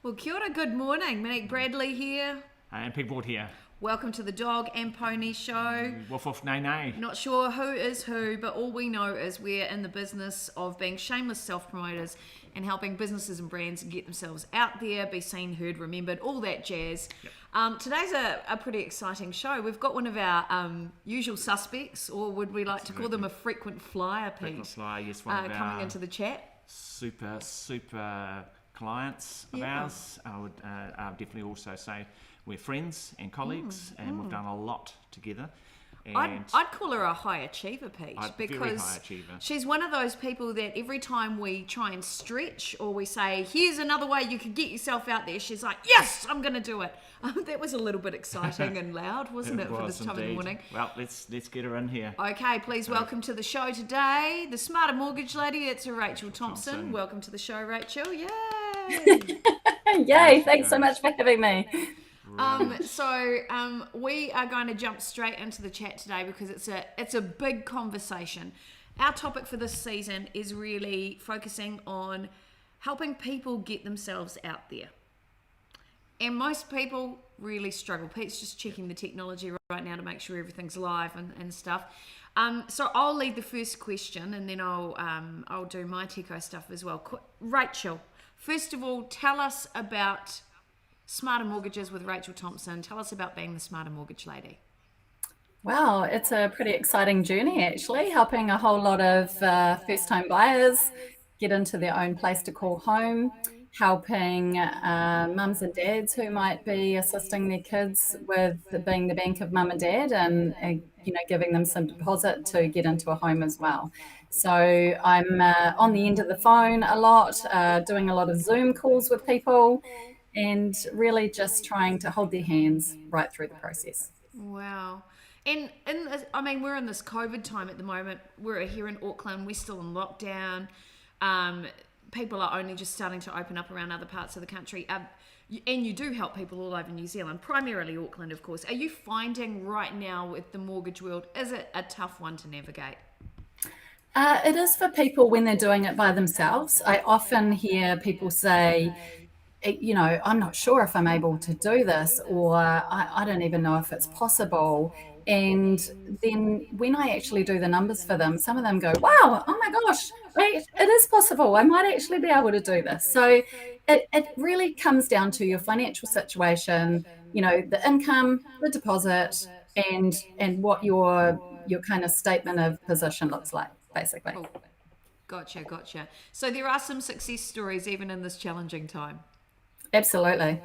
Well, kia ora, good morning. Monique Bradley here. And Pigboard here. Welcome to the Dog and Pony Show. Woof woof nay nay. Not sure who is who, but all we know is we're in the business of being shameless self-promoters and helping businesses and brands get themselves out there, be seen, heard, remembered, all that jazz. Yep. Today's a pretty exciting show. We've got one of our usual suspects, or would we like to call them a frequent flyer, Pete? Frequent flyer, yes, one of our coming into the chat. Super clients of ours. I would definitely also say we're friends and colleagues, and we've done a lot together. And I'd call her a high achiever, Pete, very because high achiever. She's one of those people that every time we try and stretch or we say, here's another way you could get yourself out there, she's like, yes, I'm going to do it. That was a little bit exciting and loud, wasn't it, for this time of the morning? Well, let's get her in here. Okay, please welcome to the show today, the Smarter Mortgage Lady. It's Rachel Thompson. Welcome to the show, Rachel. Yay! Yay, thanks so much for having me. We are going to jump straight into the chat today because it's a big conversation. Our topic for this season is really focusing on helping people get themselves out there. And most people really struggle. Pete's just checking the technology right now to make sure everything's live and stuff. So I'll lead the first question and then I'll do my techo stuff as well. Rachel, first of all, tell us about Smarter Mortgages with Rachel Thompson. Tell us about being the Smarter Mortgage Lady. Wow, it's a pretty exciting journey actually, helping a whole lot of first-time buyers get into their own place to call home, helping mums and dads who might be assisting their kids with being the bank of mum and dad and giving them some deposit to get into a home as well. So I'm on the end of the phone a lot, doing a lot of Zoom calls with people, and really just trying to hold their hands right through the process. Wow. And we're in this COVID time at the moment. We're here in Auckland. We're still in lockdown. People are only just starting to open up around other parts of the country. And you do help people all over New Zealand, primarily Auckland, of course. Are you finding right now with the mortgage world, is it a tough one to navigate? It is for people when they're doing it by themselves. I often hear people say, I'm not sure if I'm able to do this, or I don't even know if it's possible. And then when I actually do the numbers for them, some of them go, wow, oh my gosh, wait, it is possible. I might actually be able to do this. So it really comes down to your financial situation, the income, the deposit, and what your kind of statement of position looks like, basically. Oh, gotcha. So there are some success stories even in this challenging time. Absolutely.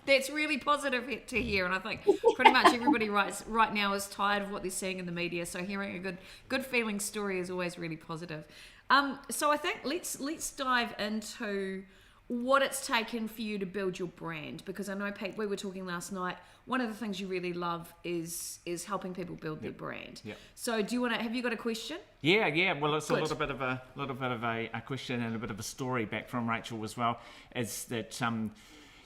That's really positive to hear, and I think pretty much everybody right now is tired of what they're seeing in the media. So hearing a good feeling story is always really positive. So I think let's dive into what it's taken for you to build your brand, because I know, Pete, we were talking last night. One of the things you really love is helping people build their brand. Yep. So have you got a question? Yeah. Well, it's a little bit of a question and a bit of a story back from Rachel as well. Is that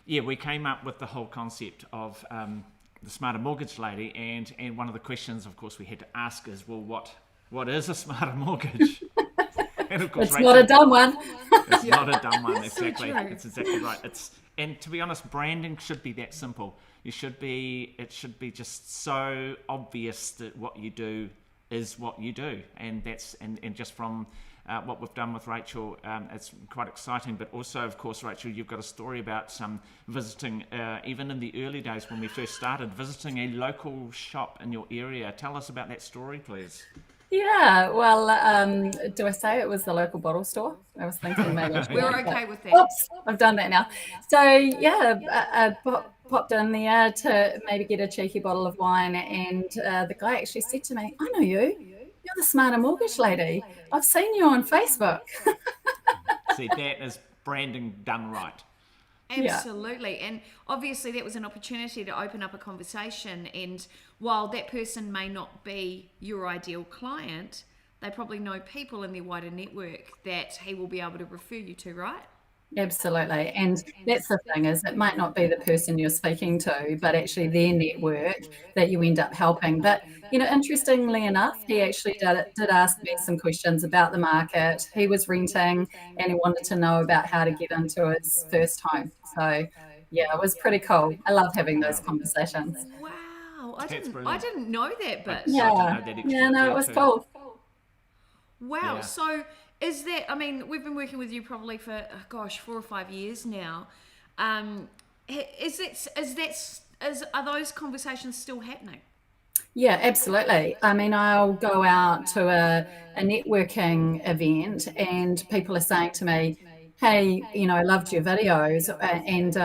we came up with the whole concept of the Smarter Mortgage Lady, and one of the questions, of course, we had to ask is, well, what is a smarter mortgage? And of course, it's Rachel, not a dumb one. It's not a dumb one, exactly. So it's exactly right. And to be honest, branding should be that simple. It should be just so obvious that what you do is what you do, and just from what we've done with Rachel, it's quite exciting. But also, of course, Rachel, you've got a story about visiting, even in the early days when we first started, visiting a local shop in your area. Tell us about that story, please. Yeah, well, do I say it was the local bottle store? I was thinking maybe. We're okay with that. Oops, I've done that now. So I popped in there to maybe get a cheeky bottle of wine, and the guy actually said to me, I know you. You're the Smarter Mortgage Lady. I've seen you on Facebook. See, that is branding done right. Absolutely. And obviously that was an opportunity to open up a conversation, and while that person may not be your ideal client, they probably know people in their wider network that he will be able to refer you to, right? Absolutely. And that's the thing, is it might not be the person you're speaking to, but actually their network that you end up helping. But, interestingly enough, he actually did ask me some questions about the market. He was renting and he wanted to know about how to get into his first home. So yeah, it was pretty cool. I love having those conversations. Wow, That's I brilliant. didn't know that I bit. didn't Yeah. know that extra Yeah, bit no, it there was too. cool. Wow. Yeah. So is that? I mean, we've been working with you probably for gosh, 4 or 5 years now. Um, are those conversations still happening? Yeah, absolutely. I mean, I'll go out to a networking event and people are saying to me, hey, I loved your videos. And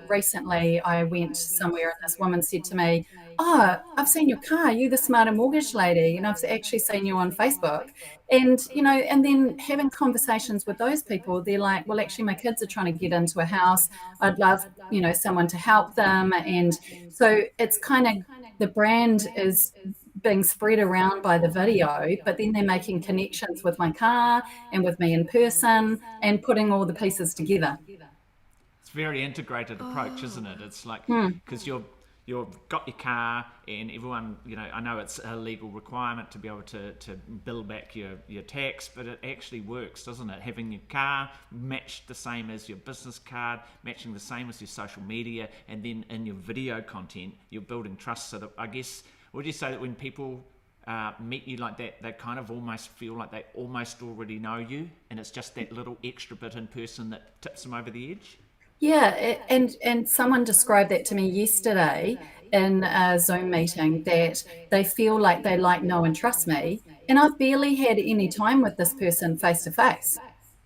recently I went somewhere and this woman said to me, oh, I've seen your car. Are you the Smarter Mortgage lady? And I've actually seen you on Facebook. And, and then having conversations with those people, they're like, well, actually, my kids are trying to get into a house. I'd love, someone to help them. And so it's kind of, the brand is being spread around by the video, but then they're making connections with my car and with me in person and putting all the pieces together. It's a very integrated approach, isn't it? It's like, Hmm. because you've got your car, and everyone, I know it's a legal requirement to be able to bill back your tax, but it actually works, doesn't it? Having your car matched the same as your business card, matching the same as your social media, and then in your video content, you're building trust. So that, I guess, would you say that when people meet you like that, they kind of almost feel like they almost already know you, and it's just that little extra bit in person that tips them over the edge? Yeah, and someone described that to me yesterday in a Zoom meeting, that they feel like they like, know, and trust me, and I've barely had any time with this person face to face.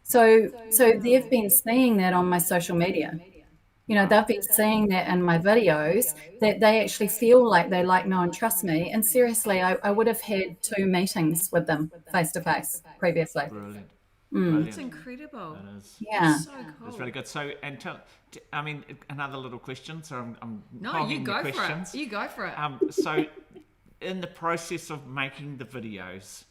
So they've been seeing that on my social media. Wow. They've been seeing that in my videos, that they actually feel like they like, know, and trust me. And seriously, I would have had 2 meetings with them face to face previously. Brilliant. Mm, That's Brilliant. incredible. That is. That's yeah. so That's cool. really good. So, and I mean, another little question. So I'm No, you hogging the go for questions. it. You go for it. So, in the process of making the videos,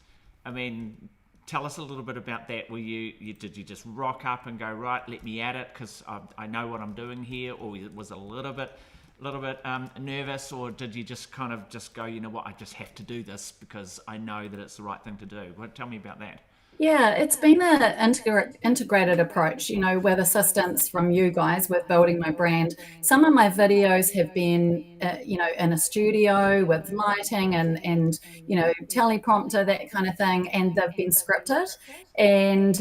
I mean, tell us a little bit about that. Did you just rock up and go, right, let me at it because I know what I'm doing here, or was it a little bit nervous, or did you just kind of just go, you know what, I just have to do this because I know that it's the right thing to do? Well, tell me about that. Yeah, it's been an integrated approach, with assistance from you guys with building my brand. Some of my videos have been, in a studio with lighting and teleprompter, that kind of thing, and they've been scripted. And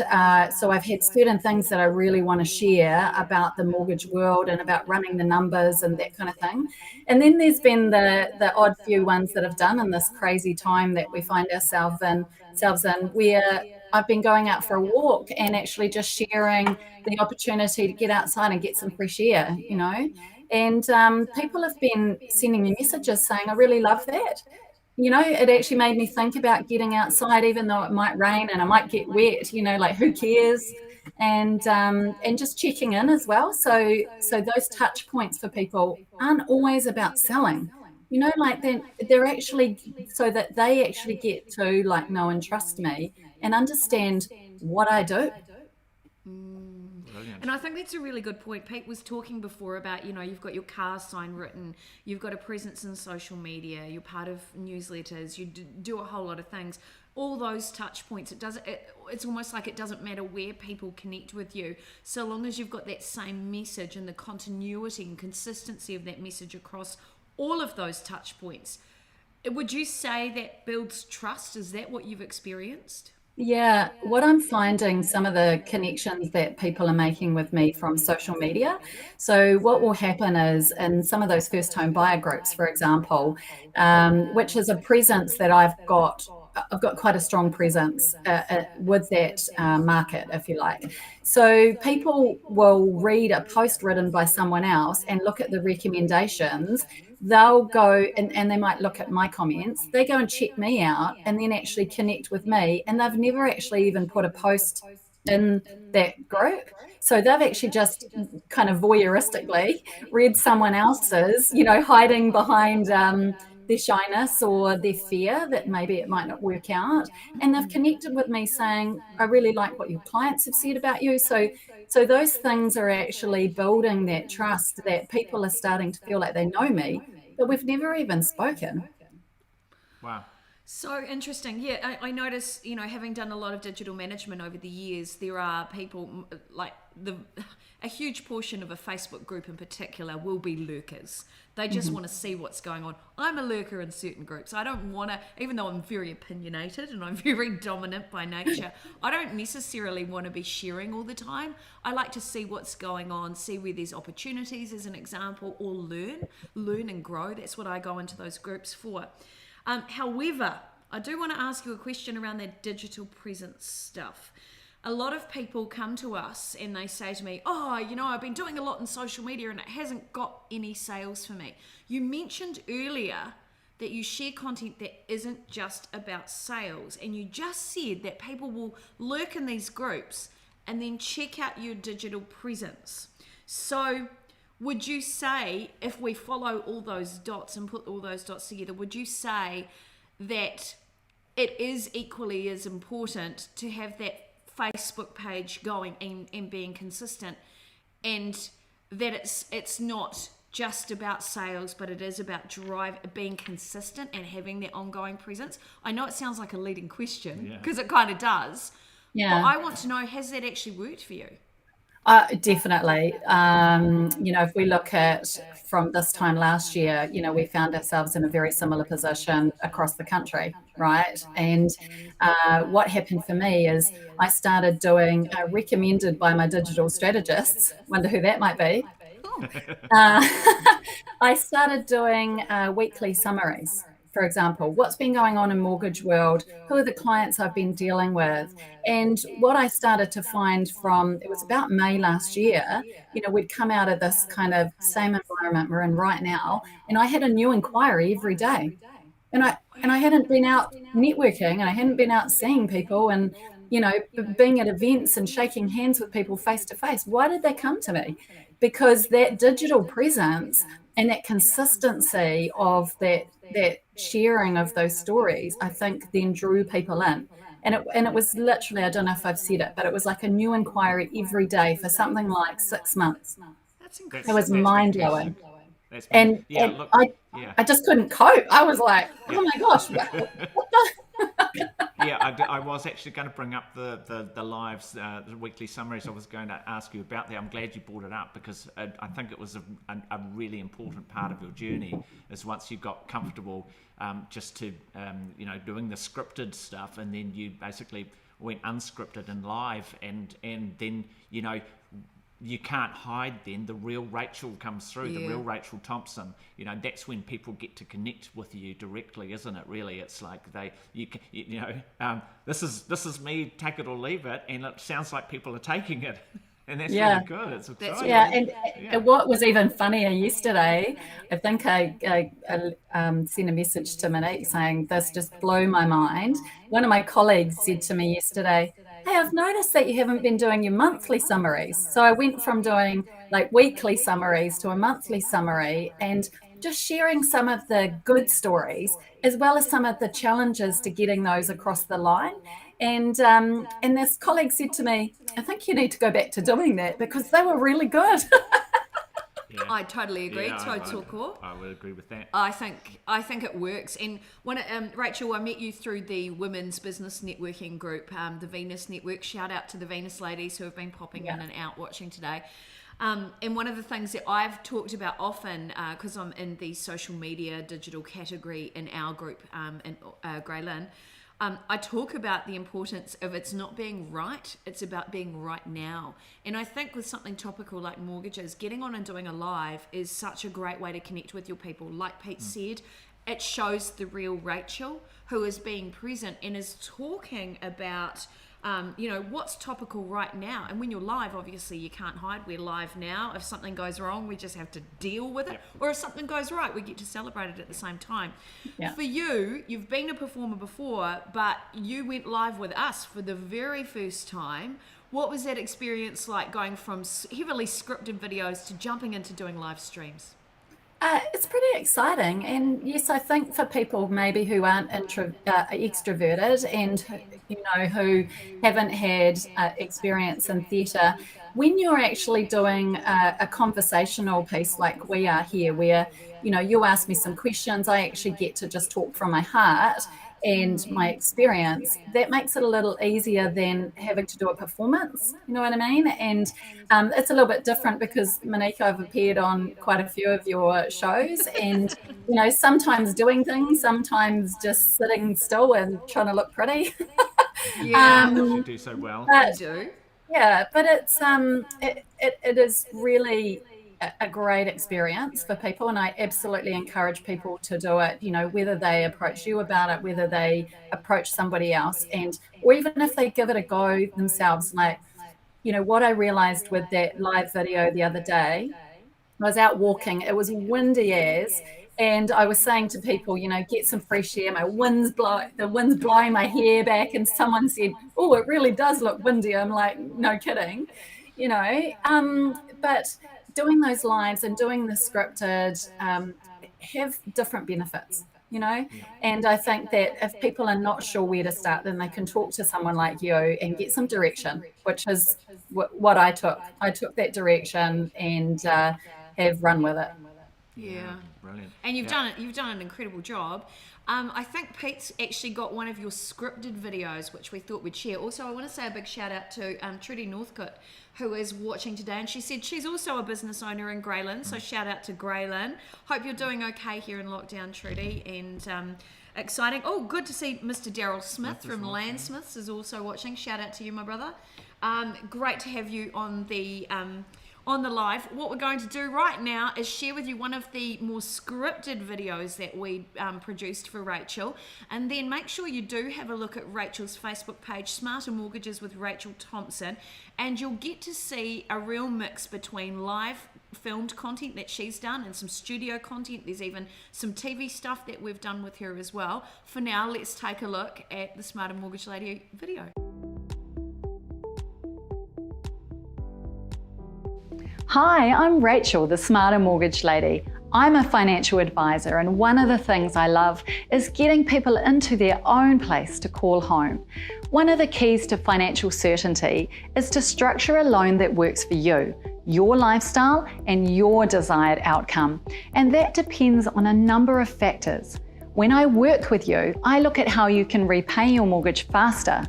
so I've had certain things that I really want to share about the mortgage world and about running the numbers and that kind of thing. And then there's been the odd few ones that I've done in this crazy time that we find ourselves in, where I've been going out for a walk and actually just sharing the opportunity to get outside and get some fresh air. And people have been sending me messages saying, I really love that. It actually made me think about getting outside, even though it might rain and I might get wet, like who cares? And just checking in as well. So those touch points for people aren't always about selling. Like they're actually, so that they actually get to like, know and trust me and understand what I do. Brilliant. And I think that's a really good point. Pete was talking before about, you've got your car sign written, you've got a presence in social media, you're part of newsletters, you do a whole lot of things. All those touch points, it's almost like it doesn't matter where people connect with you, so long as you've got that same message and the continuity and consistency of that message across all of those touch points. Would you say that builds trust? Is that what you've experienced? Yeah, what I'm finding, some of the connections that people are making with me from social media. So, what will happen is in some of those first home buyer groups, for example, which is a presence that I've got quite a strong presence with that market, if you like. So people will read a post written by someone else and look at the recommendations. They'll go and they might look at my comments. They go and check me out and then actually connect with me. And they've never actually even put a post in that group. So they've actually just kind of voyeuristically read someone else's, hiding behind their shyness or their fear that maybe it might not work out. And they've connected with me saying, I really like what your clients have said about you. So So those things are actually building that trust that people are starting to feel like they know me, but we've never even spoken. Wow. So interesting. Yeah, I notice, having done a lot of digital management over the years, there are people like a huge portion of a Facebook group in particular will be lurkers. They just want to see what's going on. I'm a lurker in certain groups. I don't want to, even though I'm very opinionated and I'm very dominant by nature, I don't necessarily want to be sharing all the time. I like to see what's going on, see where there's opportunities as an example, or learn and grow. That's what I go into those groups for. However, I do want to ask you a question around that digital presence stuff. A lot of people come to us and they say to me, I've been doing a lot in social media and it hasn't got any sales for me. You mentioned earlier that you share content that isn't just about sales, and you just said that people will lurk in these groups and then check out your digital presence. So would you say, if we follow all those dots and put all those dots together, would you say that it is equally as important to have that Facebook page going and being consistent, and that it's not just about sales, but it is about being consistent and having that ongoing presence? I know it sounds like a leading question, because it kind of does. Yeah. But I want to know, has that actually worked for you? Definitely. If we look at from this time last year, we found ourselves in a very similar position across the country, right? And what happened for me is I started doing, recommended by my digital strategists, wonder who that might be. I started doing weekly summaries. For example, what's been going on in mortgage world, who are the clients I've been dealing with. And what I started to find it was about May last year, we'd come out of this kind of same environment we're in right now, and I had a new inquiry every day. And I hadn't been out networking, and I hadn't been out seeing people and, being at events and shaking hands with people face to face. Why did they come to me? Because that digital presence and that consistency of that sharing of those stories, I think then drew people in. And it was literally, I don't know if I've said it, but it was like a new inquiry every day for something like 6 months. That's incredible. It was mind-blowing. And I just couldn't cope. I was like, oh my gosh, what the? I was actually going to bring up the lives, the weekly summaries. I was going to ask you about that. I'm glad you brought it up, because I think it was a really important part of your journey, is once you got comfortable just to, doing the scripted stuff, and then you basically went unscripted and live, and then, you can't hide then. The real Rachel comes through, the real Rachel Thompson. That's when people get to connect with you directly, isn't it? Really, it's like this is me, take it or leave it, and it sounds like people are taking it. And that's really good. It's exciting. And what was even funnier yesterday, I think I sent a message to Monique saying, this just blew my mind. One of my colleagues said to me yesterday, hey, I've noticed that you haven't been doing your monthly summaries. So I went from doing like weekly summaries to a monthly summary, and just sharing some of the good stories as well as some of the challenges to getting those across the line. And this colleague said to me, I think you need to go back to doing that, because they were really good. I totally agree. I would agree with that. I think it works. And Rachel, I met you through the Women's Business Networking group, the Venus Network. Shout out to the Venus ladies who have been popping in and out watching today. And one of the things that I've talked about often, because I'm in the social media digital category in our group in Greylin, I talk about the importance of it's not being right, it's about being right now. And I think with something topical like mortgages, getting on and doing a live is such a great way to connect with your people. Like Pete said, it shows the real Rachel who is being present and is talking about what's topical right now. And when you're live, obviously you can't hide. We're live now. If something goes wrong, we just have to deal with it. Or if something goes right, we get to celebrate it at the same time. For you, you've been a performer before, but you went live with us for the very first time. What was that experience like, going from heavily scripted videos to jumping into doing live streams? It's pretty exciting, and yes, I think for people maybe who aren't extroverted and who haven't had experience in theatre, when you're actually doing a conversational piece like we are here, where, you ask me some questions, I actually get to just talk from my heart and my experience, that makes it a little easier than having to do a performance, you know what I mean? And it's a little bit different because, Monique, I've appeared on quite a few of your shows, and sometimes doing things, sometimes just sitting still and trying to look pretty. Yeah, You do so well. you But do. yeah, but it's it is really a great experience for people, and I absolutely encourage people to do it, whether they approach you about it, whether they approach somebody else, and or even if they give it a go themselves. Like, what I realized with that live video the other day, I was out walking, it was windy as, and I was saying to people, get some fresh air. The wind's blowing my hair back, and someone said, "Oh, it really does look windy." I'm like, "No kidding," But doing those lives and doing the scripted have different benefits, And I think that if people are not sure where to start, then they can talk to someone like you and get some direction, which is what I took. I took that direction and have run with it. Yeah. Brilliant. And you've done an incredible job. I think Pete's actually got one of your scripted videos, which we thought we'd share. Also, I want to say a big shout out to Trudy Northcote, who is watching today, and she said she's also a business owner in Greyland, so shout out to Greyland. Hope you're doing okay here in lockdown, Trudy, and exciting. Oh, good to see Mr. Daryl Smith from Landsmiths is also watching. Shout out to you, my brother. Great to have you on the live. What we're going to do right now is share with you one of the more scripted videos that we produced for Rachel, and then make sure you do have a look at Rachel's Facebook page, Smarter Mortgages with Rachel Thompson, and you'll get to see a real mix between live filmed content that she's done and some studio content. There's even some TV stuff that we've done with her as well. For now, let's take a look at the Smarter Mortgage Lady video. Hi, I'm Rachel, the Smarter Mortgage Lady. I'm a financial advisor, and one of the things I love is getting people into their own place to call home. One of the keys to financial certainty is to structure a loan that works for you, your lifestyle, and your desired outcome. And that depends on a number of factors. When I work with you, I look at how you can repay your mortgage faster.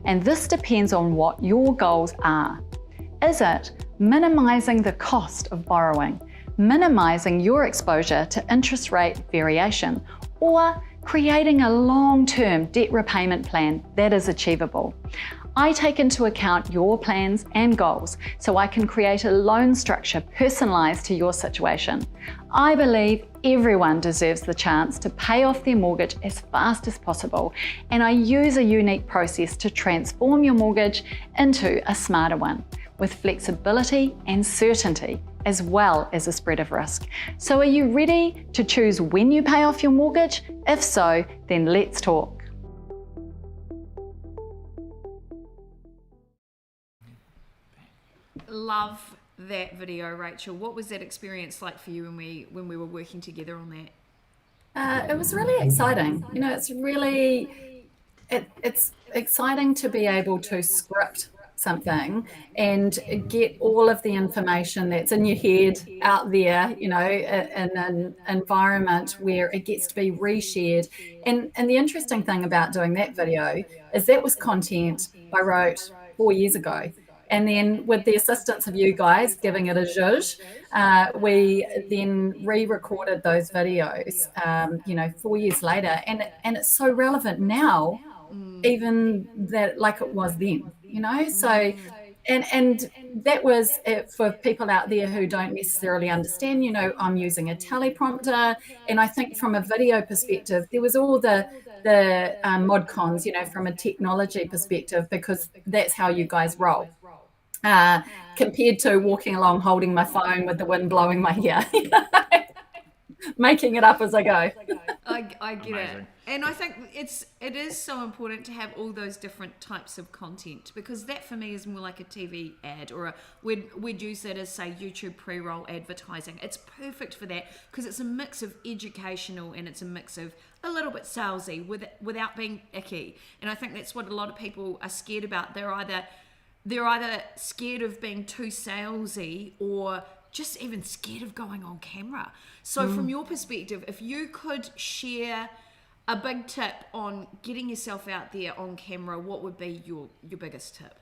And this depends on what your goals are. Is it minimizing the cost of borrowing, minimizing your exposure to interest rate variation, or creating a long-term debt repayment plan that is achievable? I take into account your plans and goals so I can create a loan structure personalized to your situation. I believe everyone deserves the chance to pay off their mortgage as fast as possible, and I use a unique process to transform your mortgage into a smarter one, with flexibility and certainty, as well as a spread of risk. So are you ready to choose when you pay off your mortgage? If so, then let's talk. Love that video, Rachel. What was that experience like for you when we were working together on that? It was really exciting. It's exciting to be able to script something and get all of the information that's in your head out there, in an environment where it gets to be reshared. And the interesting thing about doing that video is that was content I wrote 4 years ago. And then with the assistance of you guys giving it a zhuzh, we then re-recorded those videos, 4 years later. And it's so relevant now, even that like it was then, So, and that was it for people out there who don't necessarily understand, I'm using a teleprompter. And I think from a video perspective, there was all the mod cons, from a technology perspective, because that's how you guys roll. Compared to walking along holding my phone with the wind blowing my hair, making it up as I go. I get it. And I think it is so important to have all those different types of content, because that for me is more like a TV ad, or we'd use that as, say, YouTube pre-roll advertising. It's perfect for that because it's a mix of educational and it's a mix of a little bit salesy without being icky. And I think that's what a lot of people are scared about. They're either they're either scared of being too salesy or just even scared of going on camera. So from your perspective, if you could share a big tip on getting yourself out there on camera, what would be your biggest tip?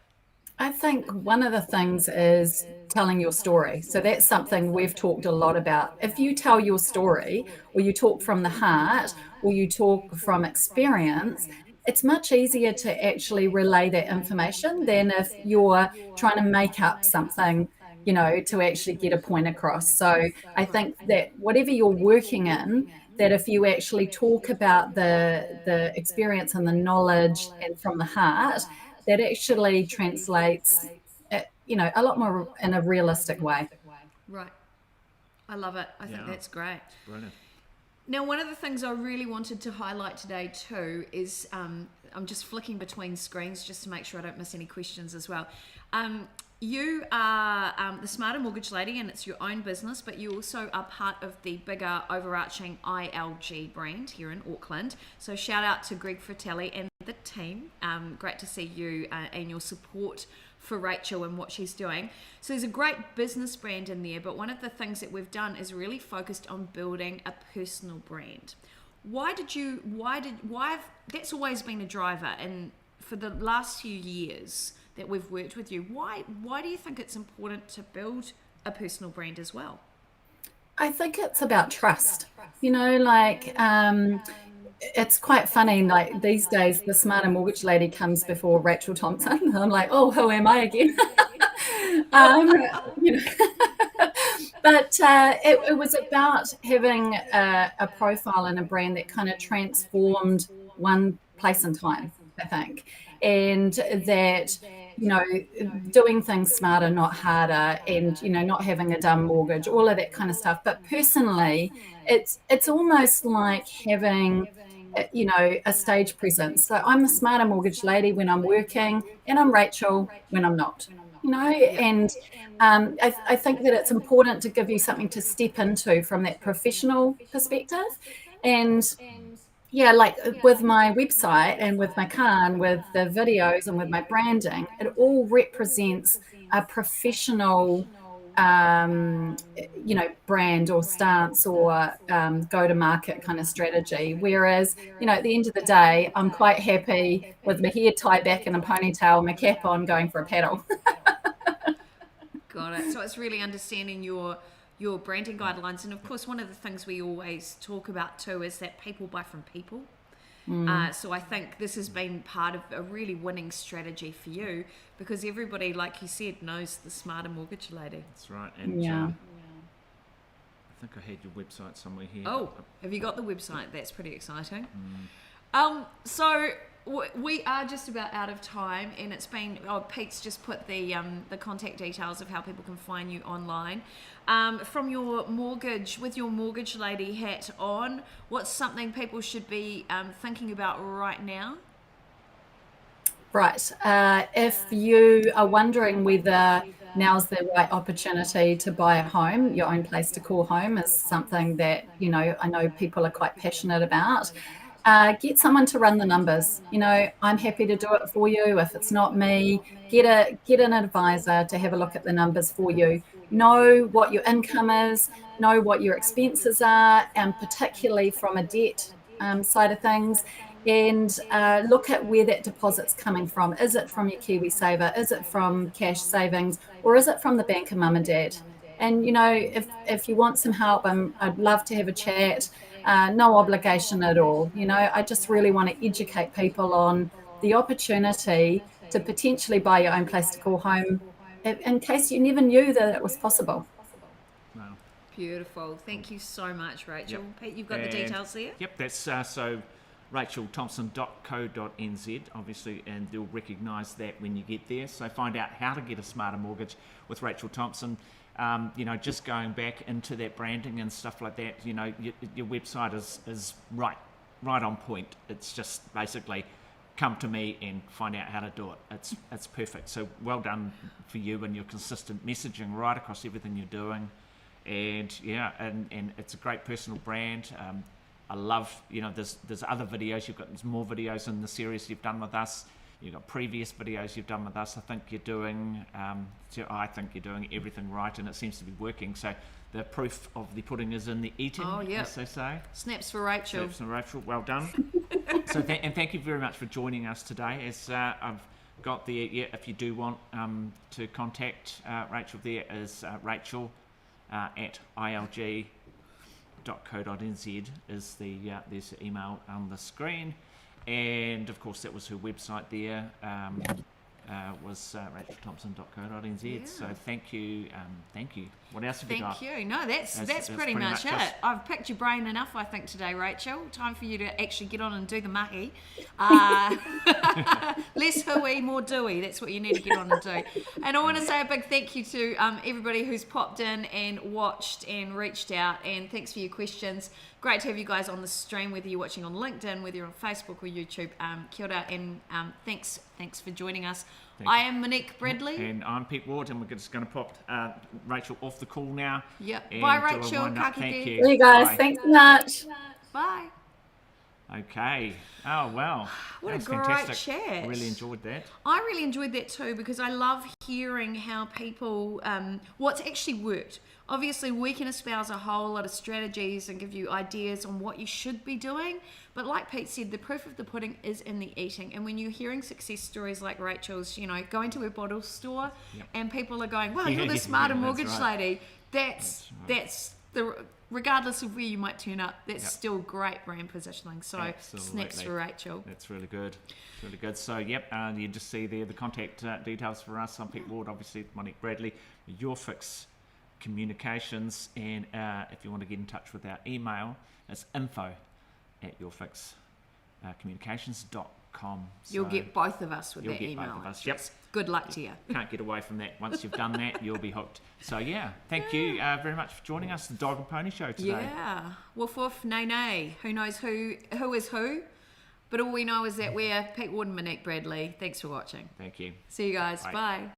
I think one of the things is telling your story. So that's something we've talked a lot about. If you tell your story, or you talk from the heart, or you talk from experience, it's much easier to actually relay that information than if you're trying to make up something, to actually get a point across. So I think that whatever you're working in, that if you actually talk about the experience and the knowledge and from the heart, that actually translates, a lot more in a realistic way. Right. I love it. I think that's great. Brilliant. Now, one of the things I really wanted to highlight today too is I'm just flicking between screens just to make sure I don't miss any questions as well. You are the Smarter Mortgage Lady, and it's your own business, but you also are part of the bigger overarching ILG brand here in Auckland. So shout out to Greg Fratelli and the team. Great to see you and your support for Rachel and what she's doing. So there's a great business brand in there, but one of the things that we've done is really focused on building a personal brand. That's always been a driver, and for the last few years that we've worked with you, why do you think it's important to build a personal brand as well? I think it's about trust. It's quite funny, like these days, the Smarter Mortgage Lady comes before Rachel Thompson. I'm like, oh, who am I again? But it was about having a profile and a brand that kind of transformed one place and time, I think. And that, doing things smarter, not harder, and, not having a dumb mortgage, all of that kind of stuff. But personally, it's almost like having a stage presence. So I'm the Smarter Mortgage Lady when I'm working, and I'm Rachel when I'm not. And I think that it's important to give you something to step into from that professional perspective. And like with my website and with my car and with the videos and with my branding, it all represents a professional brand or stance or go-to-market kind of strategy. Whereas, at the end of the day, I'm quite happy with my hair tied back in a ponytail, my cap on, going for a paddle. Got it. So it's really understanding your branding guidelines. And of course, one of the things we always talk about too is that people buy from people. So I think this has been part of a really winning strategy for you, because everybody, like you said, knows the Smarter Mortgage Lady. That's right. And I think I had your website somewhere here. Oh, have you got the website? That's pretty exciting. So we are just about out of time, and it's been, Pete's just put the contact details of how people can find you online. From your mortgage, with your mortgage lady hat on, what's something people should be thinking about right now? Right. If you are wondering whether now's the right opportunity to buy a home, your own place to call home is something that, I know people are quite passionate about. Get someone to run the numbers. I'm happy to do it for you. If it's not me, get an advisor to have a look at the numbers for you. Know what your income is, know what your expenses are, and particularly from a debt side of things, and look at where that deposit's coming from. Is it from your KiwiSaver? Is it from cash savings? Or is it from the bank of mum and dad? And, if you want some help, I'd love to have a chat. No obligation at all. I just really want to educate people on the opportunity to potentially buy your own place to call home, in case you never knew that it was possible. Wow. Beautiful. Thank you so much, Rachel. Yep. Pete, you've got the details there? Yep, that's so rachelthompson.co.nz, obviously, and they'll recognise that when you get there. So find out how to get a smarter mortgage with Rachel Thompson. Just going back into that branding and stuff like that, your website is right on point. It's just basically come to me and find out how to do it. It's perfect. So well done for you and your consistent messaging right across everything you're doing. And and it's a great personal brand. I love, there's other videos. There's more videos in the series you've done with us. you've got previous videos you've done with us. I think you're doing everything right, and it seems to be working. So the proof of the pudding is in the eating, as they say. Snaps for Rachel. Snaps for Rachel. Well done. So and thank you very much for joining us today. As I've got if you do want to contact Rachel, there is Rachel at ilg.co.nz is there's the email on the screen, and of course that was her website there. Was rachelthompson.co.nz. Yeah. So thank you. What else have you got? Thank you. No, that's pretty much it. I've picked your brain enough, I think, today, Rachel. Time for you to actually get on and do the mahi. Less hooey, more doughy. That's what you need to get on and do. And I want to say a big thank you to everybody who's popped in and watched and reached out. And thanks for your questions. Great to have you guys on the stream, whether you're watching on LinkedIn, whether you're on Facebook or YouTube. Kia ora, and thanks for joining us. I am Monique Bradley. And I'm Pete Ward, and we're just going to pop Rachel off the call now. Yep. And Bye, do a Rachel. wind-up. Ka Thank kite. you. See you guys. Bye. Thanks so much. Bye. Okay. Oh, wow. What That a was great fantastic. chat. Really enjoyed that. I really enjoyed that too, because I love hearing how people, what's actually worked. Obviously, we can espouse a whole lot of strategies and give you ideas on what you should be doing. But like Pete said, the proof of the pudding is in the eating. And when you're hearing success stories like Rachel's, going to a bottle store and people are going, wow, you're the smarter mortgage lady. That's the, regardless of where you might turn up, that's still great brand positioning. So Absolutely. snaps for Rachel. That's really good. It's really good. So, you just see there the contact details for us. I'm Pete Ward, obviously Monique Bradley, Yourfix Communications, and if you want to get in touch with our email, it's info@yourfixcommunications.com. You'll get both of us with that get email. both of us. Yep. Good luck to you. Can't get away from that. Once you've done that, you'll be hooked. So thank you very much for joining us, the Dog and Pony Show today. Yeah. Woof woof, nay nay. Who knows who is who? But all we know is that we're Pete Ward and Monique Bradley. Thanks for watching. Thank you. See you guys. Bye. Bye.